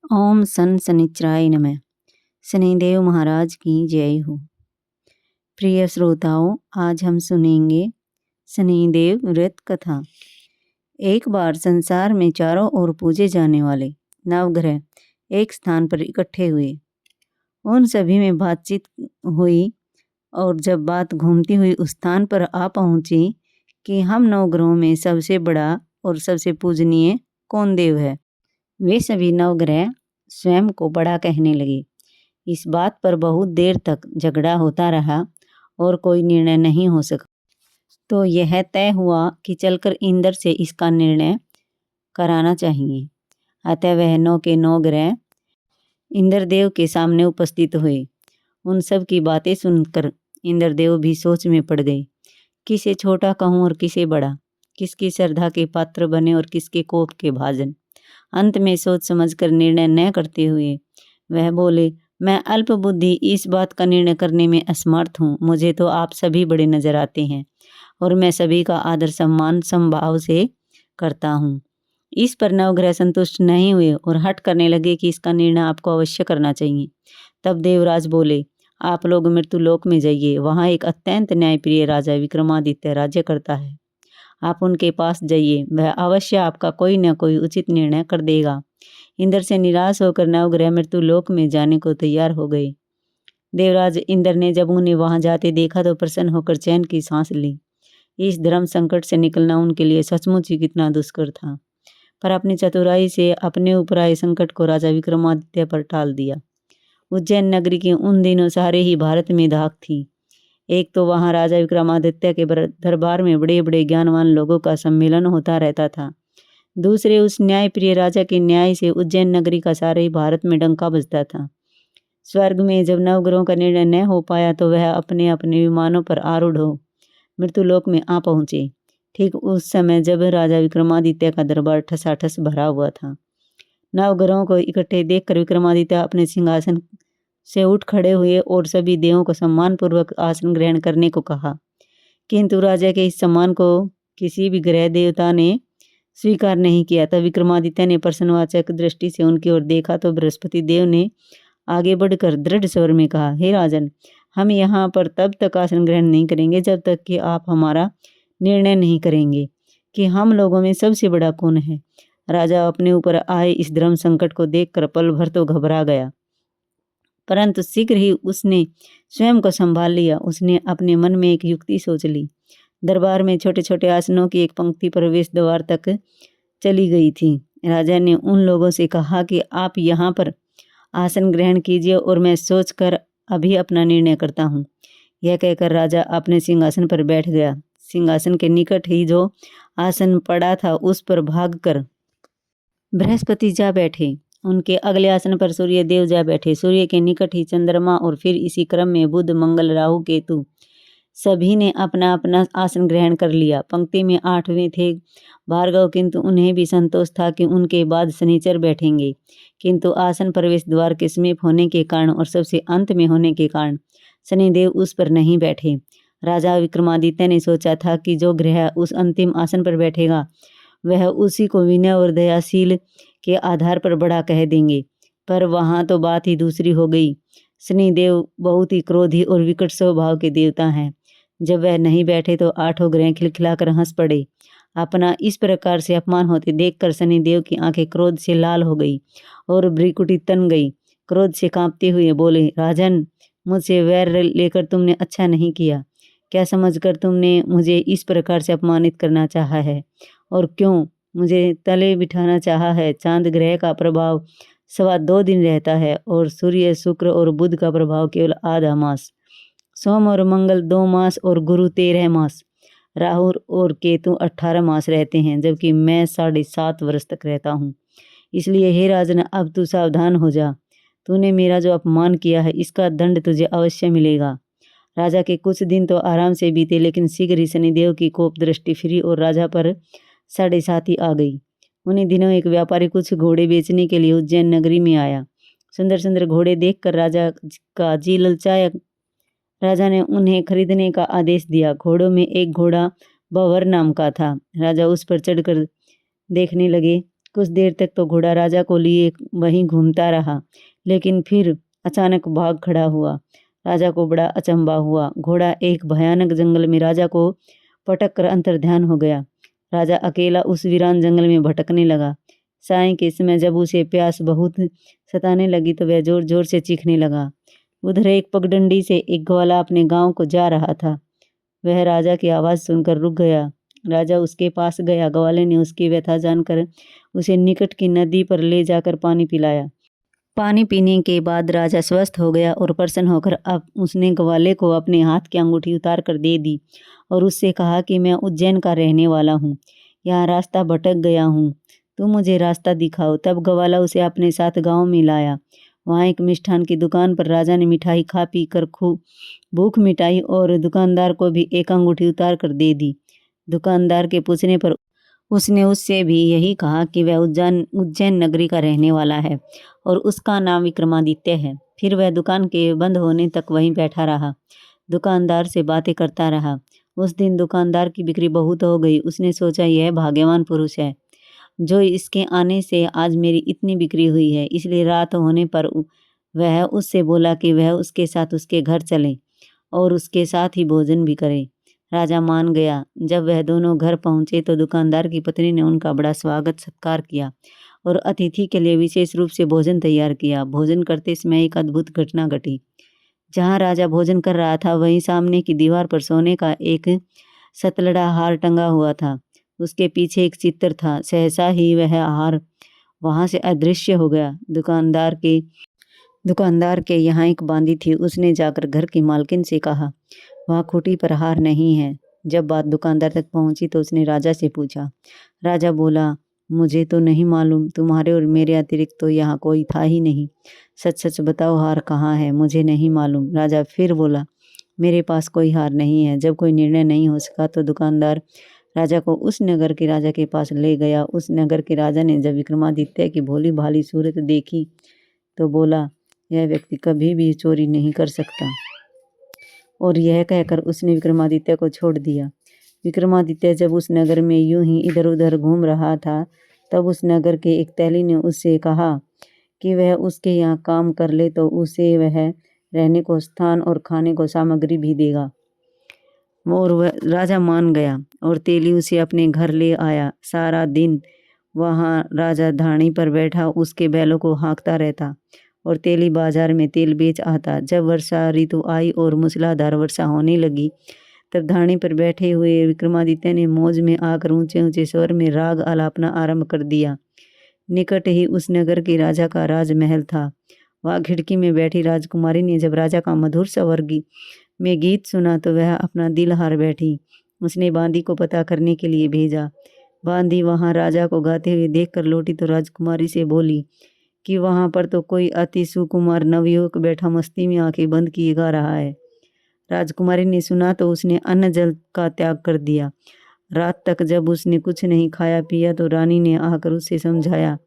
ओम सन शनिचराय नमः। शनिदेव महाराज की जय हो। प्रिय श्रोताओं, आज हम सुनेंगे शनिदेव व्रत कथा। एक बार संसार में चारों ओर पूजे जाने वाले नवग्रह एक स्थान पर इकट्ठे हुए। उन सभी में बातचीत हुई और जब बात घूमती हुई उस स्थान पर आ पहुंची कि हम नवग्रहों में सबसे बड़ा और सबसे पूजनीय कौन देव है। वे सभी नवग्रह स्वयं को बड़ा कहने लगे। इस बात पर बहुत देर तक झगड़ा होता रहा और कोई निर्णय नहीं हो सका। तो यह तय हुआ कि चलकर इंद्र से इसका निर्णय कराना चाहिए। अतः वह 9 के 9 ग्रह इंद्रदेव के सामने उपस्थित हुए। उन सब की बातें सुनकर इंद्रदेव भी सोच में पड़ गए, किसे छोटा कहूँ और किसे बड़ा, किसकी श्रद्धा के पात्र बने और किसके कोप के भाजन। अंत में सोच समझकर निर्णय न करते हुए वह बोले, मैं अल्प बुद्धि इस बात का निर्णय करने में असमर्थ हूँ। मुझे तो आप सभी बड़े नजर आते हैं और मैं सभी का आदर सम्मान समभाव से करता हूँ। इस पर नवग्रह संतुष्ट नहीं हुए और हट करने लगे कि इसका निर्णय आपको अवश्य करना चाहिए। तब देवराज बोले, आप लोग मृत्युलोक में जाइए। वहाँ एक अत्यंत न्यायप्रिय राजा विक्रमादित्य राज्य करता है। आप उनके पास जाइए, वह अवश्य आपका कोई न कोई उचित निर्णय कर देगा। इंद्र से निराश होकर नवग्रह मृत्युलोक में जाने को तैयार हो गए। देवराज इंद्र ने जब उन्हें वहां जाते देखा तो प्रसन्न होकर चैन की सांस ली। इस धर्म संकट से निकलना उनके लिए सचमुच ही कितना दुष्कर था, पर अपनी चतुराई से अपने ऊपर आए संकट को राजा विक्रमादित्य पर टाल दिया। उज्जैन नगरी की उन दिनों सारे ही भारत में धाक थी। एक तो वहां राजा विक्रमादित्य के दरबार में बड़े बड़े ज्ञानवान लोगों का सम्मेलन होता रहता था। दूसरे, उस न्यायप्रिय राजा के न्याय से उज्जैन नगरी का सारे ही भारत में डंका बजता था। स्वर्ग में जब नवग्रहों का निर्णय न हो पाया तो वह अपने अपने विमानों पर आरूढ़ हो मृत्युलोक में आ पहुंचे। ठीक उस समय जब राजा विक्रमादित्य का दरबार ठसाठस भरा हुआ था। नवग्रहों को इकट्ठे देखकर विक्रमादित्य अपने सिंहासन से उठ खड़े हुए और सभी देवों को सम्मानपूर्वक आसन ग्रहण करने को कहा, किंतु राजा के इस सम्मान को किसी भी ग्रह देवता ने स्वीकार नहीं किया। तब विक्रमादित्य ने प्रश्नवाचक दृष्टि से उनकी ओर देखा तो बृहस्पति देव ने आगे बढ़कर दृढ़ स्वर में कहा, हे राजन, हम यहाँ पर तब तक आसन ग्रहण नहीं करेंगे जब तक कि आप हमारा निर्णय नहीं करेंगे कि हम लोगों में सबसे बड़ा कौन है। राजा अपने ऊपर आए इस धर्म संकट को देखकर पल भर तो घबरा गया, परंतु शीघ्र ही उसने स्वयं को संभाल लिया। उसने अपने मन में एक युक्ति सोच ली। दरबार में छोटे छोटे आसनों की एक पंक्ति प्रवेश द्वार तक चली गई थी। राजा ने उन लोगों से कहा कि आप यहाँ पर आसन ग्रहण कीजिए और मैं सोचकर अभी अपना निर्णय करता हूँ। यह कहकर राजा अपने सिंहासन पर बैठ गया। सिंहासन के निकट ही जो आसन पड़ा था उस पर भागकर बृहस्पति जा बैठे। उनके अगले आसन पर सूर्य देव जा बैठे। सूर्य के निकट ही चंद्रमा और फिर इसी क्रम में बुध, मंगल, राहु, केतु सभी ने अपना अपना आसन ग्रहण कर लिया। पंक्ति में 8वें थे भार्गव, किंतु उन्हें भी संतोष था कि उनके बाद शनिचर बैठेंगे, किंतु आसन प्रवेश द्वार के समीप होने के कारण और सबसे अंत में होने के कारण शनिदेव उस पर नहीं बैठे। राजा विक्रमादित्य ने सोचा था कि जो ग्रह उस अंतिम आसन पर बैठेगा वह उसी को विनय और दयाशील के आधार पर बड़ा कह देंगे, पर वहाँ तो बात ही दूसरी हो गई। शनिदेव बहुत ही क्रोधी और विकट स्वभाव के देवता हैं। जब वह नहीं बैठे तो 8 ग्रह खिलखिलाकर हंस पड़े। अपना इस प्रकार से अपमान होते देखकर शनिदेव की आंखें क्रोध से लाल हो गई और भ्रिकुटी तन गई। क्रोध से कांपते हुए बोले, राजन, मुझसे वैर लेकर तुमने अच्छा नहीं किया। क्या समझकर तुमने मुझे इस प्रकार से अपमानित करना चाहा है और क्यों मुझे तले बिठाना चाहा है। चांद ग्रह का प्रभाव 2.25 दिन रहता है और सूर्य, शुक्र और बुध का प्रभाव केवल आधा मास। सोम और मंगल 2 मास और गुरु 13 मास। राहु और केतु 18 मास रहते हैं, जबकि मैं 7.5 वर्ष तक रहता हूँ। इसलिए हे राजन, अब तू सावधान हो जा। तूने मेरा जो अपमान किया है इसका दंड तुझे अवश्य मिलेगा। राजा के कुछ दिन तो आराम से बीते, लेकिन शीघ्र ही शनिदेव की कोप दृष्टि फिरी और राजा पर 7.5 आ गई। उन्हीं दिनों एक व्यापारी कुछ घोड़े बेचने के लिए उज्जैन नगरी में आया। सुंदर सुंदर घोड़े देखकर राजा का जी ललचाया। राजा ने उन्हें खरीदने का आदेश दिया। घोड़ों में एक घोड़ा बवर नाम का था। राजा उस पर चढ़कर देखने लगे। कुछ देर तक तो घोड़ा राजा को लिए वहीं घूमता रहा, लेकिन फिर अचानक भाग खड़ा हुआ। राजा को बड़ा अचंभा हुआ। घोड़ा एक भयानक जंगल में राजा को पटक कर अंतर्ध्यान हो गया। राजा अकेला उस वीरान जंगल में भटकने लगा। साय के समय जब उसे प्यास बहुत सताने लगी तो वह जोर जोर से चीखने लगा। उधर एक पगडंडी से एक ग्वाला अपने गांव को जा रहा था। वह राजा की आवाज़ सुनकर रुक गया। राजा उसके पास गया। ग्वाले ने उसकी व्यथा जानकर उसे निकट की नदी पर ले जाकर पानी पिलाया। पानी पीने के बाद राजा स्वस्थ हो गया और प्रसन्न होकर अब उसने ग्वाले को अपने हाथ की अंगूठी उतार कर दे दी और उससे कहा कि मैं उज्जैन का रहने वाला हूँ, यहाँ रास्ता भटक गया हूँ, तुम मुझे रास्ता दिखाओ। तब ग्वाला उसे अपने साथ गांव में लाया। वहाँ एक मिष्ठान की दुकान पर राजा ने मिठाई खा पी कर खूब भूख मिटाई और दुकानदार को भी एक अंगूठी उतार कर दे दी। दुकानदार के पूछने पर उसने उससे भी यही कहा कि वह उज्जैन नगरी का रहने वाला है और उसका नाम विक्रमादित्य है। फिर वह दुकान के बंद होने तक वहीं बैठा रहा, दुकानदार से बातें करता रहा। उस दिन दुकानदार की बिक्री बहुत हो गई। उसने सोचा यह भाग्यवान पुरुष है जो इसके आने से आज मेरी इतनी बिक्री हुई है। इसलिए रात होने पर वह उससे बोला कि वह उसके साथ उसके घर चले और उसके साथ ही भोजन भी करे। राजा मान गया। जब वह दोनों घर पहुंचे तो दुकानदार की पत्नी ने उनका बड़ा स्वागत सत्कार किया और अतिथि के लिए विशेष रूप से भोजन तैयार किया। भोजन करते समय एक अद्भुत घटना घटी। जहाँ राजा भोजन कर रहा था वहीं सामने की दीवार पर सोने का एक सतलड़ा हार टंगा हुआ था। उसके पीछे एक चित्र था। सहसा ही वह हार वहां से अदृश्य हो गया। दुकानदार के यहाँ एक बांदी थी। उसने जाकर घर की मालकिन से कहा, वहाँ खूंटी पर हार नहीं है। जब बात दुकानदार तक पहुंची तो उसने राजा से पूछा। राजा बोला, मुझे तो नहीं मालूम, तुम्हारे और मेरे अतिरिक्त तो यहाँ कोई था ही नहीं। सच सच बताओ हार कहाँ है? मुझे नहीं मालूम। राजा फिर बोला, मेरे पास कोई हार नहीं है। जब कोई निर्णय नहीं हो सका तो दुकानदार राजा को उस नगर के राजा के पास ले गया। उस नगर के राजा ने जब विक्रमादित्य की भोली भाली सूरत देखी तो बोला, यह व्यक्ति कभी भी चोरी नहीं कर सकता। और यह कहकर उसने विक्रमादित्य को छोड़ दिया। विक्रमादित्य जब उस नगर में यूं ही इधर उधर घूम रहा था तब उस नगर के एक तेली ने उससे कहा कि वह उसके यहाँ काम कर ले तो उसे वह रहने को स्थान और खाने को सामग्री भी देगा। और वह राजा मान गया और तेली उसे अपने घर ले आया। सारा दिन वहाँ राजा धाणी पर बैठा उसके बैलों को हाँकता रहता और तेली बाजार में तेल बेच आता। जब वर्षा ऋतु आई और मूसलाधार वर्षा होने लगी तब धाणी पर बैठे हुए विक्रमादित्य ने मौज में आकर ऊंचे ऊंचे स्वर में राग आलापना आरंभ कर दिया। निकट ही उस नगर के राजा का राजमहल था। वहाँ खिड़की में बैठी राजकुमारी ने जब राजा का मधुर स्वर में गीत सुना तो वह अपना दिल हार बैठी। उसने बांदी को पता करने के लिए भेजा। बांदी वहाँ राजा को गाते हुए देखकर लौटी तो राजकुमारी से बोली कि वहाँ पर तो कोई अति सुकुमार नवयुवक बैठा मस्ती में आंखें बंद किए गा रहा है। राजकुमारी ने सुना तो उसने अन्न जल का त्याग कर दिया। रात तक जब उसने कुछ नहीं खाया पिया तो रानी ने आकर उसे समझाया,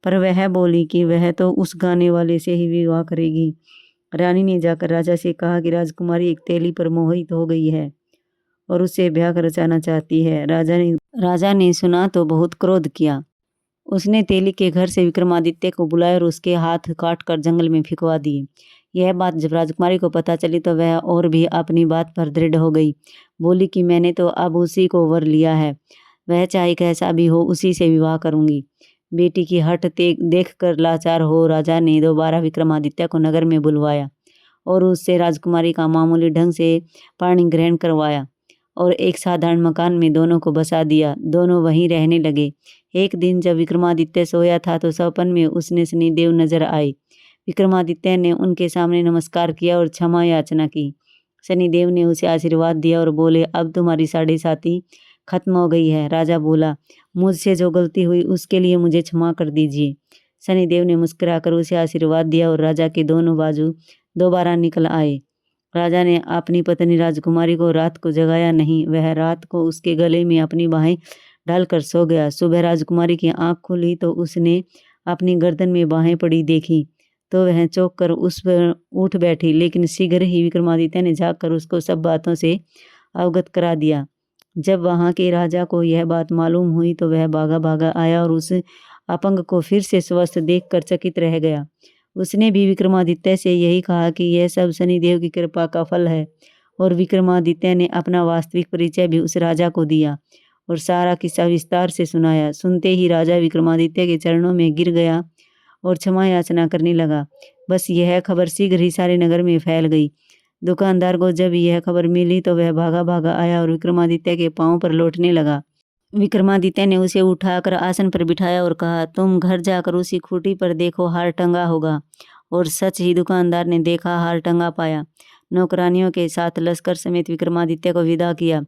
पर वह बोली कि वह तो उस गाने वाले से ही विवाह करेगी। रानी ने जाकर राजा से कहा कि राजकुमारी एक तेली पर मोहित हो गई है और उससे ब्याह रचाना चाहती है। राजा ने सुना तो बहुत क्रोध किया। उसने तेली के घर से विक्रमादित्य को बुलाया और उसके हाथ काट कर जंगल में फिकवा दिए। यह बात जब राजकुमारी को पता चली तो वह और भी अपनी बात पर दृढ़ हो गई। बोली कि मैंने तो अब उसी को वर लिया है, वह चाहे कैसा भी हो उसी से विवाह करूंगी। बेटी की हठ देखकर लाचार हो राजा ने दोबारा विक्रमादित्य को नगर में बुलवाया और उससे राजकुमारी का मामूली ढंग से पाणी ग्रहण करवाया और एक साधारण मकान में दोनों को बसा दिया। दोनों वहीं रहने लगे। एक दिन जब विक्रमादित्य सोया था तो सपन में उसने शनिदेव नजर आए। विक्रमादित्य ने उनके सामने नमस्कार किया और क्षमा याचना की। शनिदेव ने उसे आशीर्वाद दिया और बोले, अब तुम्हारी साढ़े साती खत्म हो गई है। राजा बोला, मुझसे जो गलती हुई उसके लिए मुझे क्षमा कर दीजिए। शनिदेव ने मुस्कुराकर उसे आशीर्वाद दिया और राजा के दोनों बाजू दोबारा निकल आए। राजा ने अपनी पत्नी राजकुमारी को रात को जगाया नहीं। वह रात को उसके गले में अपनी बाहें डालकर सो गया। सुबह राजकुमारी की आंख खुली तो उसने अपनी गर्दन में बाहें पड़ी देखी तो वह चौंक कर उस पर उठ बैठी, लेकिन शीघ्र ही विक्रमादित्य ने जाकर उसको सब बातों से अवगत करा दिया। जब वहाँ के राजा को यह बात मालूम हुई तो वह भागा भागा आया और उस अपंग को फिर से स्वस्थ देखकर चकित रह गया। उसने भी विक्रमादित्य से यही कहा कि यह सब शनिदेव की कृपा का फल है, और विक्रमादित्य ने अपना वास्तविक परिचय भी उस राजा को दिया और सारा किस्सा विस्तार से सुनाया। सुनते ही राजा विक्रमादित्य के चरणों में गिर गया और क्षमा याचना करने लगा। बस यह खबर शीघ्र ही सारे नगर में फैल गई। दुकानदार को जब यह खबर मिली तो वह भागा भागा आया और विक्रमादित्य के पांव पर लौटने लगा। विक्रमादित्य ने उसे उठाकर आसन पर बिठाया और कहा, तुम घर जाकर उसी खूंटी पर देखो, हार टंगा होगा। और सच ही दुकानदार ने देखा, हार टंगा पाया। नौकरानियों के साथ लश्कर समेत विक्रमादित्य को विदा किया।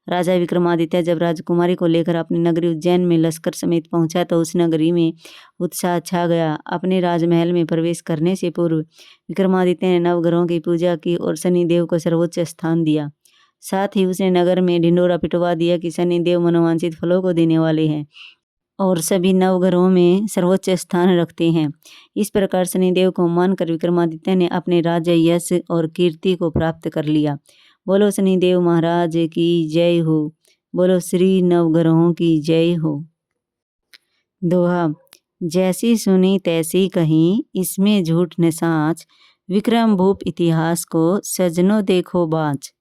राजा विक्रमादित्य जब राजकुमारी को लेकर अपनी नगरी उज्जैन में लश्कर समेत पहुंचा तो उस नगरी में उत्साह छा गया। अपने राजमहल में प्रवेश करने से पूर्व विक्रमादित्य ने नवग्रहों की पूजा की और शनिदेव को सर्वोच्च स्थान दिया। साथ ही उसने नगर में ढिंडोरा पिटवा दिया कि शनिदेव मनोवांछित फलों को देने वाले हैं और सभी नवग्रहों में सर्वोच्च स्थान रखते हैं। इस प्रकार शनिदेव को मानकर विक्रमादित्य ने अपने राज्य यश और कीर्ति को प्राप्त कर लिया। बोलो शनिदेव महाराज की जय हो। बोलो श्री नवग्रहों की जय हो। दोहा। जैसी सुनी तैसी कहीं, इसमें झूठ न साच। विक्रम भूप इतिहास को सजनो देखो बाच।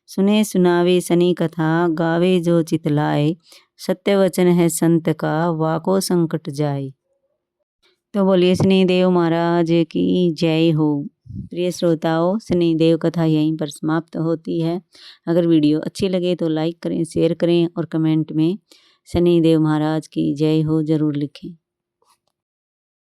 सुने सुनावे शनि कथा, गावे जो चितलाए। सत्य वचन है संत का, वाको संकट जाए। तो बोलिए शनिदेव महाराज की जय हो। प्रिय श्रोताओं, शनिदेव कथा यहीं पर समाप्त होती है। अगर वीडियो अच्छी लगे तो लाइक करें, शेयर करें और कमेंट में शनिदेव महाराज की जय हो जरूर लिखें।